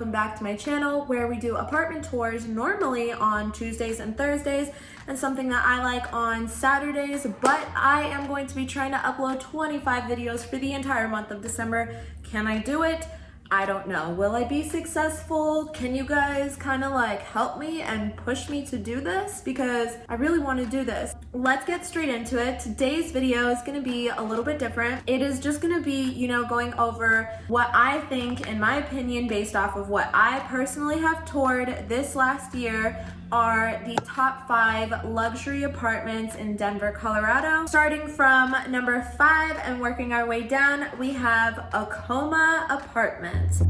welcome back to my channel where we do apartment tours normally on Tuesdays and Thursdays and something that I like on Saturdays, but I am going to be trying to upload 25 videos for the entire month of December. Can I do it? I don't know. Will I be successful? Can you guys kind of like help me and push me to do this? Because I really want to do this. Let's get straight into it. Today's video is going to be a little bit different. It is just going to be, going over what I think, in my opinion, based off of what I personally have toured this last year, are the top 5 luxury apartments in Denver, Colorado. Starting from number 5 and working our way down, we have Acoma Apartments.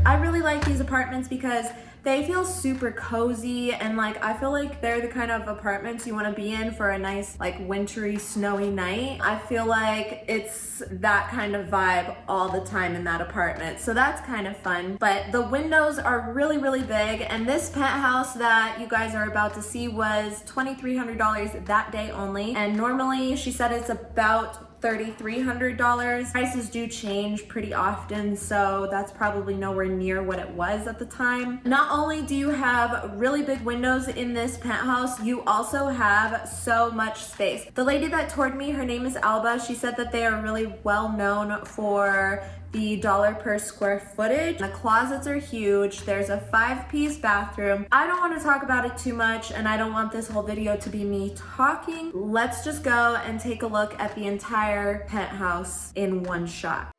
I really like these apartments because they feel super cozy, and I feel like they're the kind of apartments you want to be in for a nice wintry snowy night. I feel like it's that kind of vibe all the time in that apartment, so that's kind of fun. But the windows are really big, and this penthouse that you guys are about to see was $2,300 that day only, and normally she said it's about $3,300. Prices do change pretty often, so that's probably nowhere near what it was at the time. Not only do you have really big windows in this penthouse, you also have so much space. The lady that toured me, her name is Alba, she said that they are really well known for the dollar per square footage. The closets are huge. There's a 5-piece bathroom. I don't want to talk about it too much, and I don't want this whole video to be me talking. Let's just go and take a look at the entire penthouse in one shot.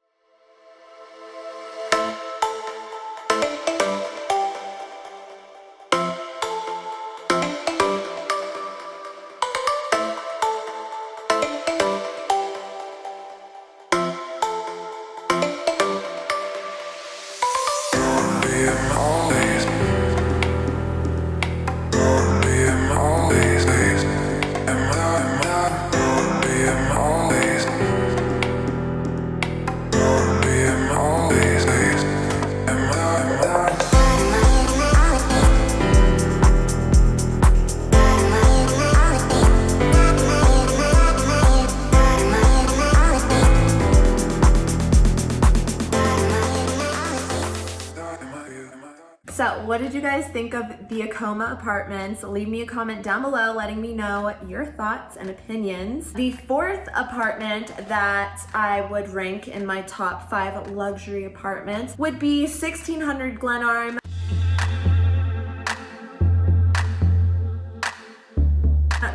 So what did you guys think of the Acoma Apartments? Leave me a comment down below letting me know your thoughts and opinions. The 4th apartment that I would rank in my top 5 luxury apartments would be 1600 Glenarm.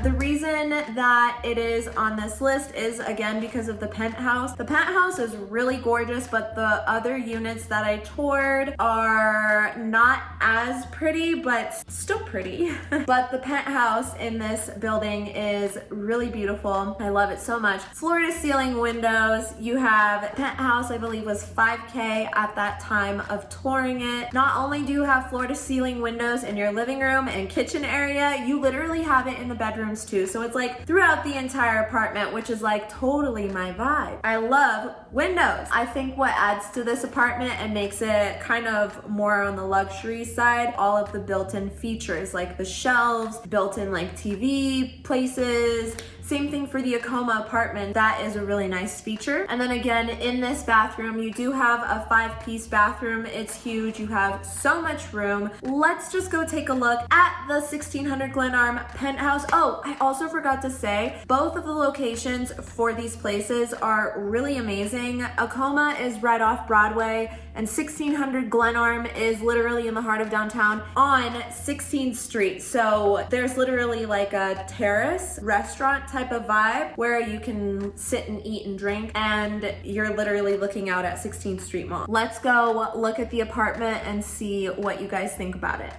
The reason that it is on this list is, again, because of the penthouse. The penthouse is really gorgeous, but the other units that I toured are not as pretty, but still pretty. But the penthouse in this building is really beautiful. I love it so much. Floor to ceiling windows. You have penthouse, I believe, was $5K at that time of touring it. Not only do you have floor to ceiling windows in your living room and kitchen area, you literally have it in the bedroom too. So it's throughout the entire apartment, which is totally my vibe. I love windows. I think what adds to this apartment and makes it kind of more on the luxury side, all of the built-in features like the shelves, built-in TV places. Same thing for the Acoma apartment. That is a really nice feature. And then again, in this bathroom, you do have a 5-piece bathroom. It's huge. You have so much room. Let's just go take a look at the 1600 Glenarm penthouse. Oh, I also forgot to say, both of the locations for these places are really amazing. Acoma is right off Broadway, and 1600 Glenarm is literally in the heart of downtown on 16th Street. So there's literally a terrace restaurant type of vibe where you can sit and eat and drink, and you're literally looking out at 16th Street Mall. Let's go look at the apartment and see what you guys think about it.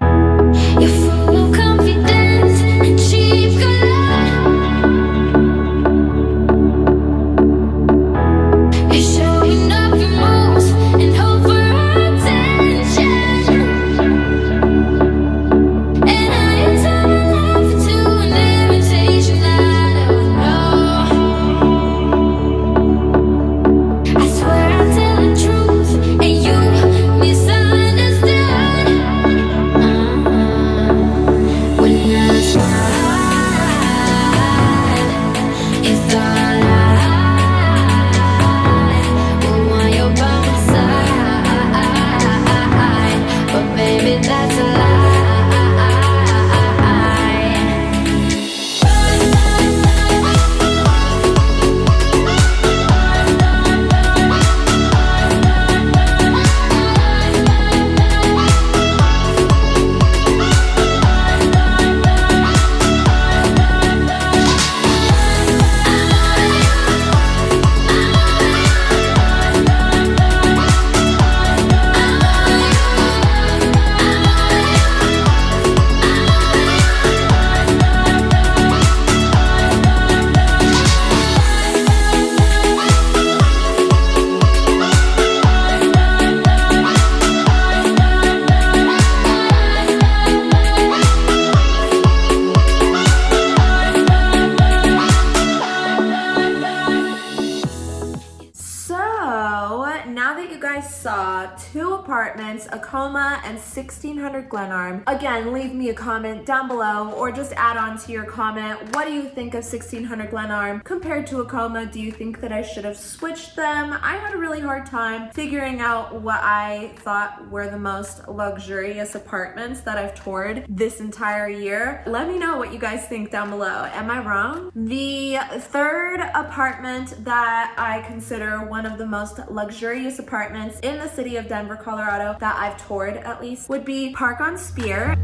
You're full of confidence and cheap galore. When guys saw 2 apartments, Acoma and 1600 Glenarm. Again, leave me a comment down below or just add on to your comment. What do you think of 1600 Glenarm compared to Akoma? Do you think that I should have switched them? I had a really hard time figuring out what I thought were the most luxurious apartments that I've toured this entire year. Let me know what you guys think down below. Am I wrong? The third apartment that I consider one of the most luxurious apartments in the city of Denver, Colorado, that I've toured at least, would be Parq on Speer.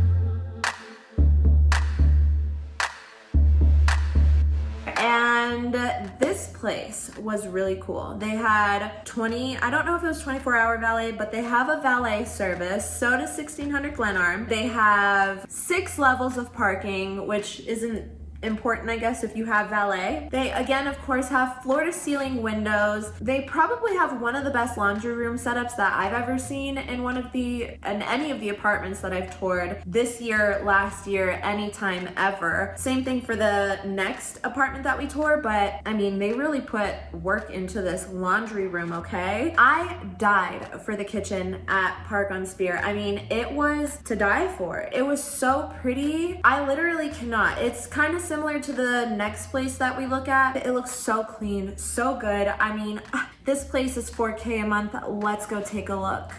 And this place was really cool. They had I don't know if it was 24-hour valet, but they have a valet service. So does 1600 Glenarm. They have 6 levels of parking, which isn't important, I guess, if you have valet. They again, of course, have floor-to-ceiling windows. They probably have one of the best laundry room setups that I've ever seen in any of the apartments that I've toured this year, last year, anytime ever. Same thing for the next apartment that we toured, but I mean, they really put work into this laundry room, okay? I died for the kitchen at Parq on Speer. I mean, it was to die for. It was so pretty. I literally cannot. It's kind of similar to the next place that we look at. It looks so clean, so good. I mean, this place is $4K a month. Let's go take a look.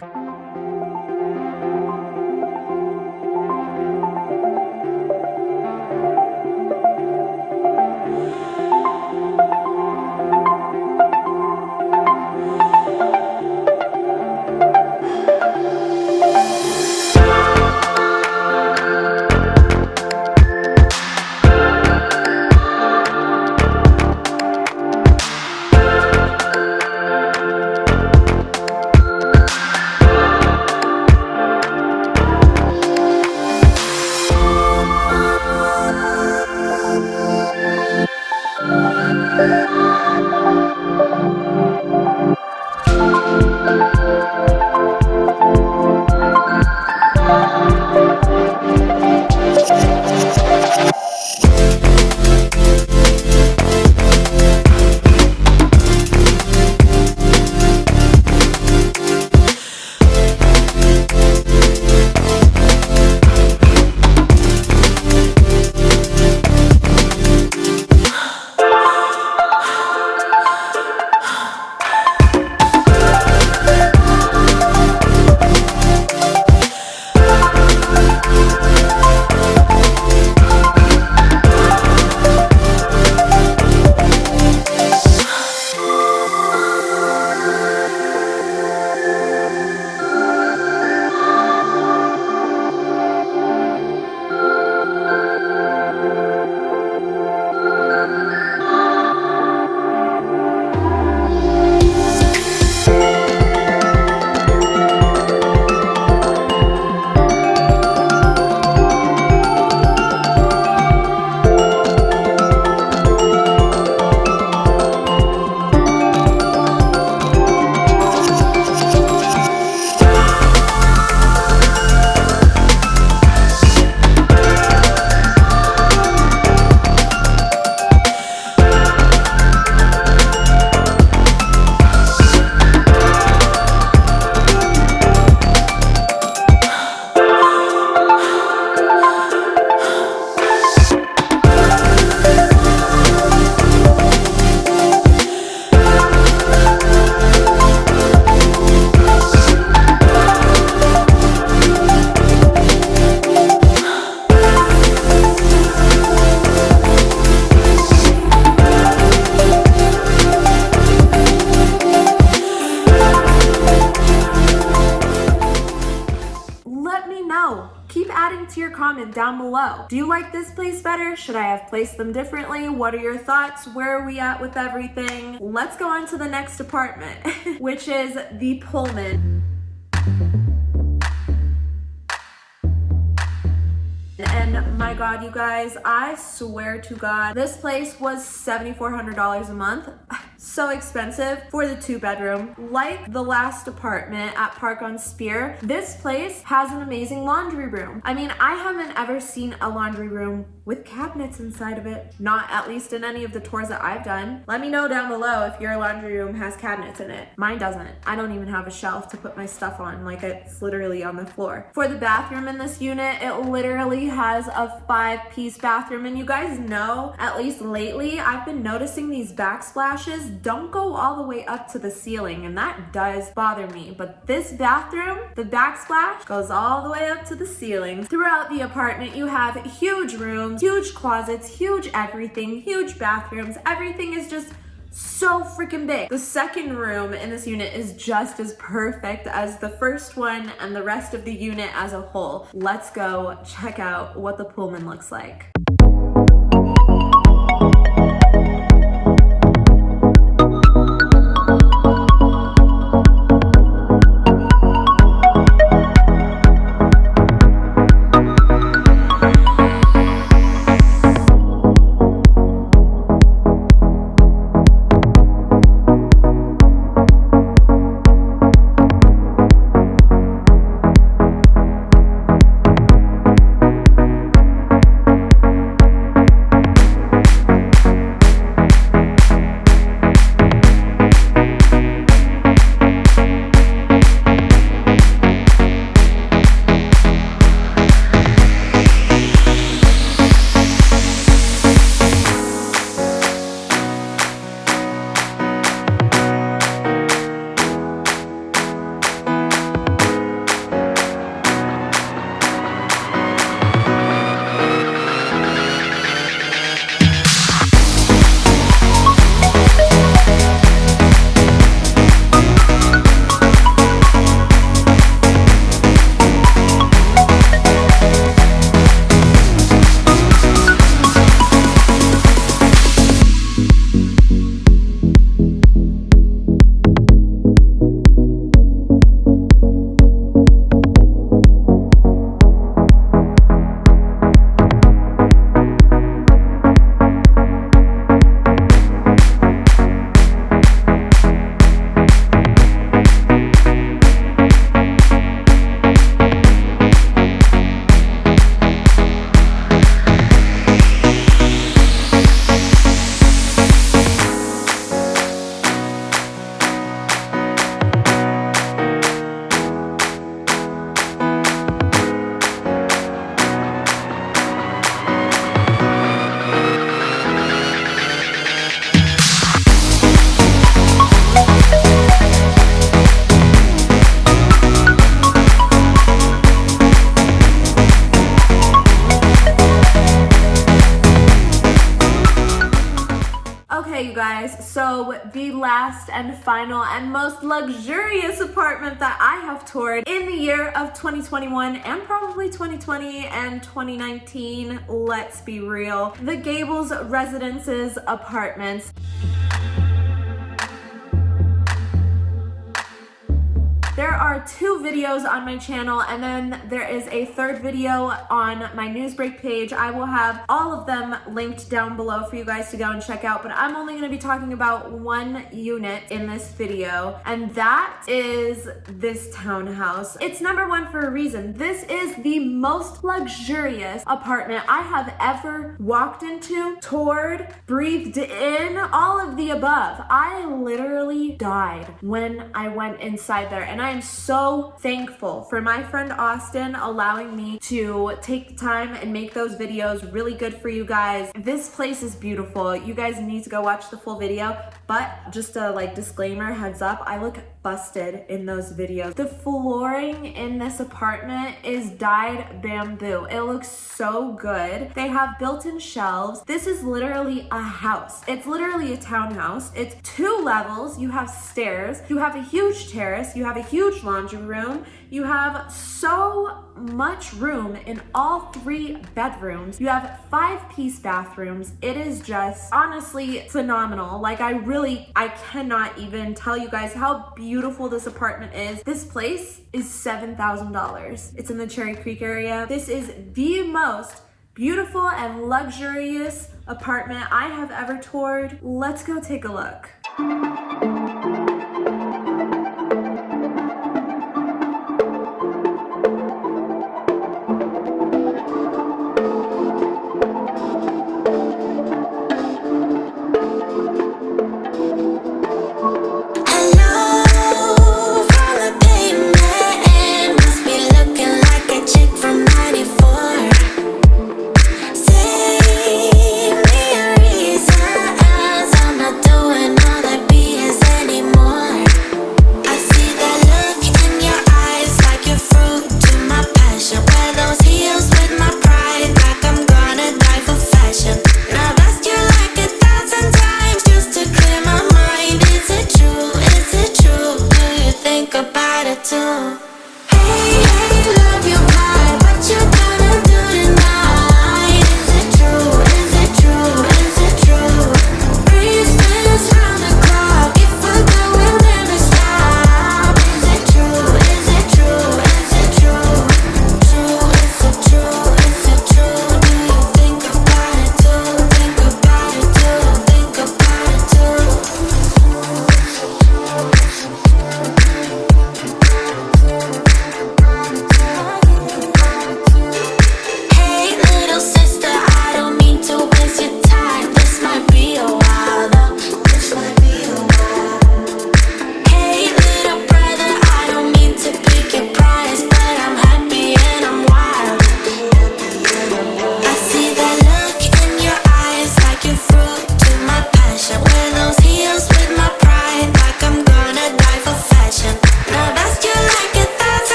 comment down below. Do you like this place better? Should I have placed them differently? What are your thoughts? Where are we at with everything? Let's go on to the next apartment, which is the Pullman. And my God, you guys, I swear to God, this place was $7,400 a month. So expensive for the 2-bedroom. Like the last apartment at Parq on Speer, this place has an amazing laundry room. I mean, I haven't ever seen a laundry room with cabinets inside of it. Not at least in any of the tours that I've done. Let me know down below if your laundry room has cabinets in it. Mine doesn't. I don't even have a shelf to put my stuff on, like it's literally on the floor. For the bathroom in this unit, it literally has a 5-piece bathroom, and you guys know, at least lately, I've been noticing these backsplashes don't go all the way up to the ceiling, and that does bother me. But this bathroom, the backsplash goes all the way up to the ceiling. Throughout the apartment, you have huge rooms, huge closets, huge everything, huge bathrooms. Everything is just so freaking big. The second room in this unit is just as perfect as the first one and the rest of the unit as a whole. Let's go check out what the Pullman looks like. You guys, so the last and final and most luxurious apartment that I have toured in the year of 2021 and probably 2020 and 2019, let's be real, the Gables Residences apartments. There are 2 videos on my channel, and then there is a 3rd video on my Newsbreak page. I will have all of them linked down below for you guys to go and check out, but I'm only going to be talking about 1 unit in this video, and that is this townhouse. It's number 1 for a reason. This is the most luxurious apartment I have ever walked into, toured, breathed in, all of the above. I literally died when I went inside there, and I am so thankful for my friend Austin allowing me to take the time and make those videos really good for you guys. This place is beautiful. You guys need to go watch the full video, but just a disclaimer, heads up, I look busted in those videos. The flooring in this apartment is dyed bamboo. It looks so good. They have built-in shelves. This is literally a house. It's literally a townhouse. It's 2 levels. You have stairs. You have a huge terrace. You have a huge laundry room. You have so much room in all 3 bedrooms. You have 5-piece bathrooms. It is just honestly phenomenal. I cannot even tell you guys how beautiful this apartment is. This place is $7,000. It's in the Cherry Creek area. This is the most beautiful and luxurious apartment I have ever toured. Let's go take a look.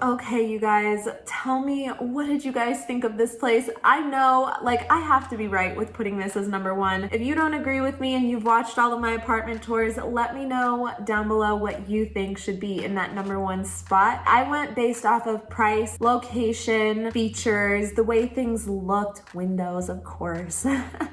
Okay, you guys, tell me, what did you guys think of this place? I know, like, I have to be right with putting this as number one. If you don't agree with me and you've watched all of my apartment tours, let me know down below what you think should be in that number one spot. I went based off of price, location, features, the way things looked, windows, of course.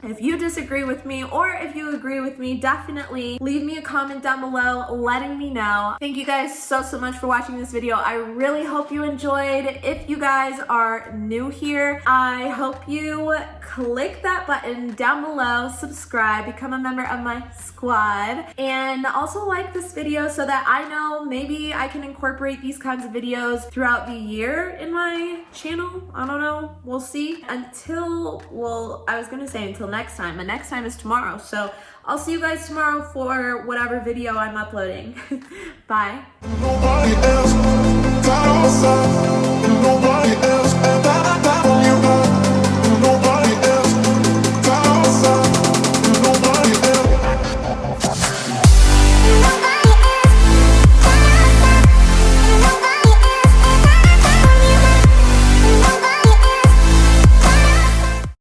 If you disagree with me or if you agree with me, definitely leave me a comment down below letting me know. Thank you guys so much for watching this video. I really hope you enjoyed. If you guys are new here, I hope you click that button down below, subscribe, become a member of my squad, and also like this video so that I know maybe I can incorporate these kinds of videos throughout the year in my channel. I don't know, we'll see. Until, well, I was gonna say until next time, but next time is tomorrow, so I'll see you guys tomorrow for whatever video I'm uploading. Bye.